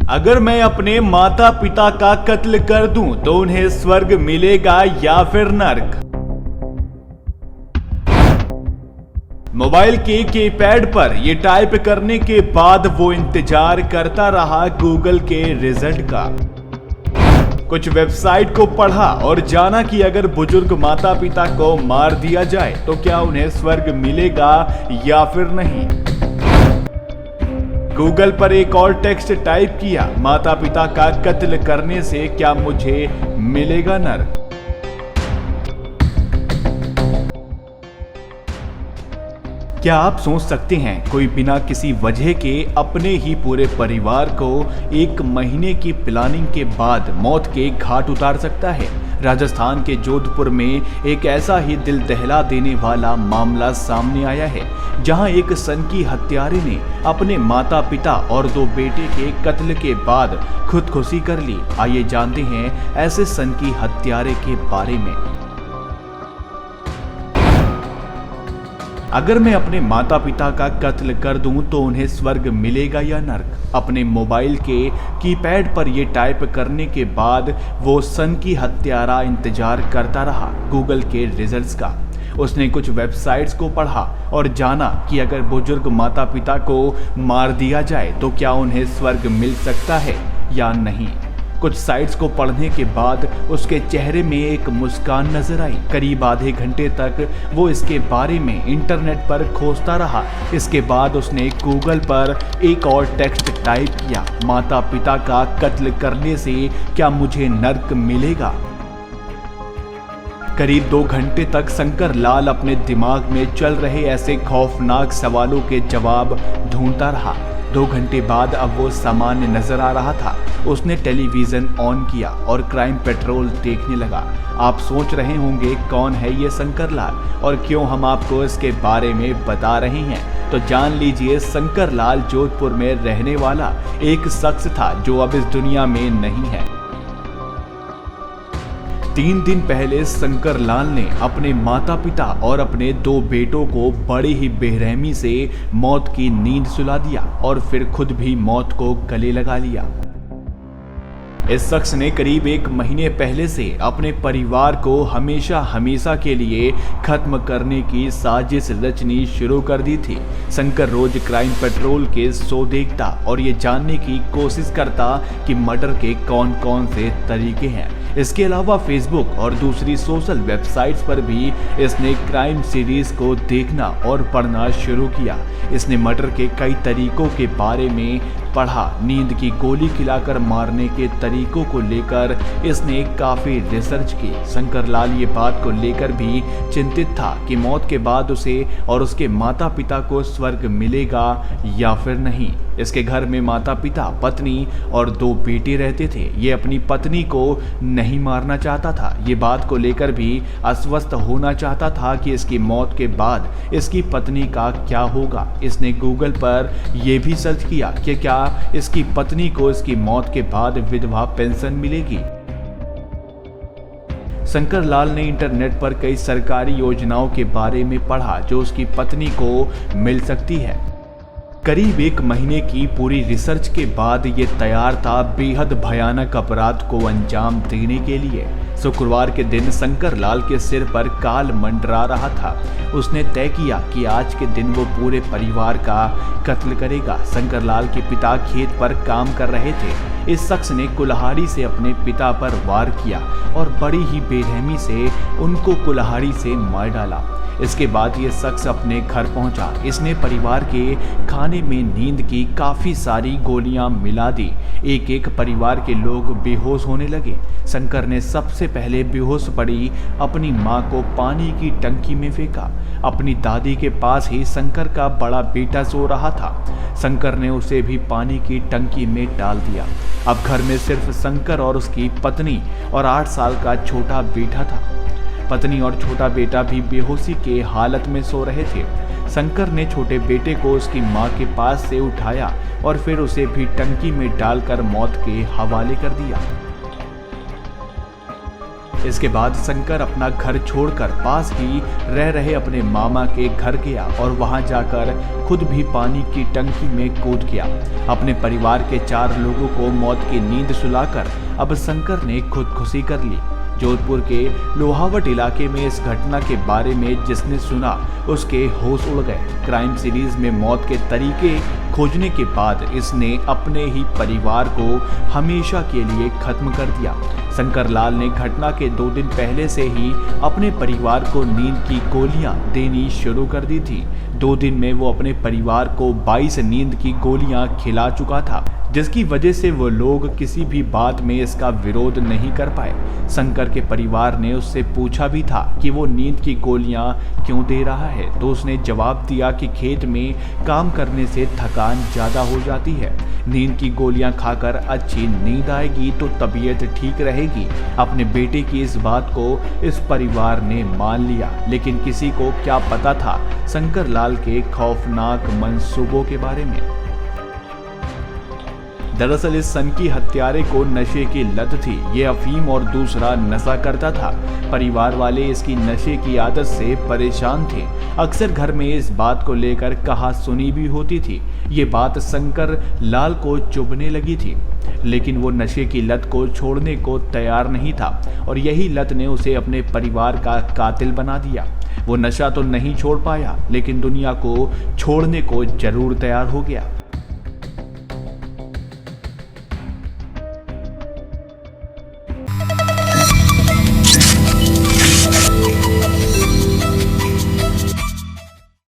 अगर मैं अपने माता पिता का कत्ल कर दूं तो उन्हें स्वर्ग मिलेगा या फिर नर्क। मोबाइल के कीपैड पर यह टाइप करने के बाद वो इंतजार करता रहा गूगल के रिजल्ट का। कुछ वेबसाइट को पढ़ा और जाना कि अगर बुजुर्ग माता पिता को मार दिया जाए तो क्या उन्हें स्वर्ग मिलेगा या फिर नहीं। गूगल पर एक और टेक्स्ट टाइप किया, माता पिता का कत्ल करने से क्या मुझे मिलेगा नर्क। क्या आप सोच सकते हैं कोई बिना किसी वजह के अपने ही पूरे परिवार को 1 महीने की प्लानिंग के बाद मौत के घाट उतार सकता है। राजस्थान के जोधपुर में एक ऐसा ही दिल दहला देने वाला मामला सामने आया है, जहां एक सनकी हत्यारे ने अपने माता पिता और 2 बेटे के कत्ल के बाद खुदकुशी कर ली। आइए जानते हैं ऐसे सनकी हत्यारे के बारे में। अगर मैं अपने माता पिता का कत्ल कर दूं तो उन्हें स्वर्ग मिलेगा या नर्क। अपने मोबाइल के कीपैड पर यह टाइप करने के बाद वो सनकी हत्यारा इंतजार करता रहा गूगल के रिजल्ट्स का। उसने कुछ वेबसाइट्स को पढ़ा और जाना कि अगर बुजुर्ग माता पिता को मार दिया जाए तो क्या उन्हें स्वर्ग मिल सकता है या नहीं। कुछ साइट्स को पढ़ने के बाद उसके चेहरे में एक मुस्कान नजर आई। करीब आधे घंटे तक वो इसके बारे में इंटरनेट पर खोजता रहा। इसके बाद उसने गूगल पर एक और टेक्स्ट टाइप किया, माता पिता का कत्ल करने से क्या मुझे नर्क मिलेगा। करीब 2 घंटे तक शंकर लाल अपने दिमाग में चल रहे ऐसे खौफनाक सवालों के जवाब ढूंढता रहा। 2 घंटे बाद अब वो सामान्य नजर आ रहा था। उसने टेलीविजन ऑन किया और क्राइम पेट्रोल देखने लगा। आप सोच रहे होंगे कौन है ये शंकर लाल और क्यों हम आपको इसके बारे में बता रहे हैं, तो जान लीजिए शंकर लाल जोधपुर में रहने वाला एक शख्स था जो अब इस दुनिया में नहीं है। 3 दिन पहले शंकर लाल ने अपने माता पिता और अपने 2 बेटों को बड़ी ही बेरहमी से मौत की नींद सुला दिया और फिर खुद भी मौत को गले लगा लिया। इस शख्स ने करीब 1 महीने पहले से अपने परिवार को हमेशा हमेशा के लिए खत्म करने की साजिश रचनी शुरू कर दी थी। शंकर रोज क्राइम पेट्रोल के शो देखता और ये जानने की कोशिश करता कि मर्डर के कौन कौन से तरीके हैं। इसके अलावा फेसबुक और दूसरी सोशल वेबसाइट्स पर भी इसने क्राइम सीरीज को देखना और पढ़ना शुरू किया। इसने मर्डर के कई तरीकों के बारे में पढ़ा। नींद की गोली खिलाकर मारने के तरीकों को लेकर इसने काफी रिसर्च की। शंकर लाल ये बात को लेकर भी चिंतित था कि मौत के बाद उसे और उसके माता पिता को स्वर्ग मिलेगा या फिर नहीं। इसके घर में माता पिता, पत्नी और 2 बेटे रहते थे। ये अपनी पत्नी को नहीं मारना चाहता था। ये बात को लेकर भी अस्वस्थ होना चाहता था कि इसकी मौत के बाद इसकी पत्नी का क्या होगा। इसने गूगल पर यह भी सर्च किया कि क्या इसकी पत्नी को इसकी मौत के बाद विधवा पेंशन मिलेगी। शंकर लाल ने इंटरनेट पर कई सरकारी योजनाओं के बारे में पढ़ा जो उसकी पत्नी को मिल सकती है। करीब 1 महीने की पूरी रिसर्च के बाद ये तैयार था बेहद भयानक अपराध को अंजाम देने के लिए। शुक्रवार के दिन शंकर लाल के सिर पर काल मंडरा रहा था। उसने तय किया कि आज के दिन वो पूरे परिवार का कत्ल करेगा। शंकर लाल के पिता खेत पर काम कर रहे थे। इस शख्स ने कुल्हाड़ी से अपने पिता पर वार किया और बड़ी ही बेरहमी से उनको कुल्हाड़ी से मार डाला। इसके बाद ये शख्स अपने घर पहुंचा। इसने परिवार के खाने में नींद की काफ़ी सारी गोलियां मिला दी। एक एक परिवार के लोग बेहोश होने लगे। शंकर ने सबसे पहले बेहोश पड़ी अपनी मां को पानी की टंकी में फेंका। अपनी दादी के पास ही शंकर का बड़ा बेटा सो रहा था। शंकर ने उसे भी पानी की टंकी में डाल दिया। अब घर में सिर्फ शंकर और उसकी पत्नी और 8 साल का छोटा बेटा था। पत्नी और छोटा बेटा भी बेहोशी के हालत में सो रहे थे। शंकर ने छोटे बेटे को उसकी मां के पास से उठाया और फिर उसे भी टंकी में डालकर मौत के हवाले कर दिया। इसके बाद शंकर अपना घर छोड़कर पास ही रह रहे अपने मामा के घर गया और वहां जाकर खुद भी पानी की टंकी में कूद गया। अपने परिवार के 4 लोगों को मौत की नींद सुलाकर अब शंकर ने खुदकुशी कर ली। जोधपुर के लोहावट इलाके में इस घटना के बारे में जिसने सुना उसके होश उड़ गए। क्राइम सीरीज में मौत के तरीके खोजने के बाद इसने अपने ही परिवार को हमेशा के लिए खत्म कर दिया। शंकर लाल ने घटना के 2 दिन पहले से ही अपने परिवार को नींद की गोलियां देनी शुरू कर दी थी। 2 दिन में वो अपने परिवार को 22 नींद की गोलियां खिला चुका था, जिसकी वजह से वो लोग किसी भी बात में इसका विरोध नहीं कर पाए। शंकर के परिवार ने उससे पूछा भी था कि वो नींद की गोलियां क्यों दे रहा है, तो उसने जवाब दिया कि खेत में काम करने से थकान ज़्यादा हो जाती है। नींद की गोलियां खाकर अच्छी नींद आएगी तो तबीयत ठीक रहेगी। अपने बेटे की इस बात को इस परिवार ने मान लिया, लेकिन किसी को क्या पता था शंकर लाल के खौफनाक मंसूबों के बारे में। दरअसल इस सनकी हत्यारे को नशे की लत थी। ये अफीम और दूसरा नशा करता था। परिवार वाले इसकी नशे की आदत से परेशान थे। अक्सर घर में इस बात को लेकर कहा सुनी भी होती थी। ये बात शंकर लाल को चुभने लगी थी, लेकिन वो नशे की लत को छोड़ने को तैयार नहीं था और यही लत ने उसे अपने परिवार का कातिल बना दिया। वो नशा तो नहीं छोड़ पाया, लेकिन दुनिया को छोड़ने को जरूर तैयार हो गया।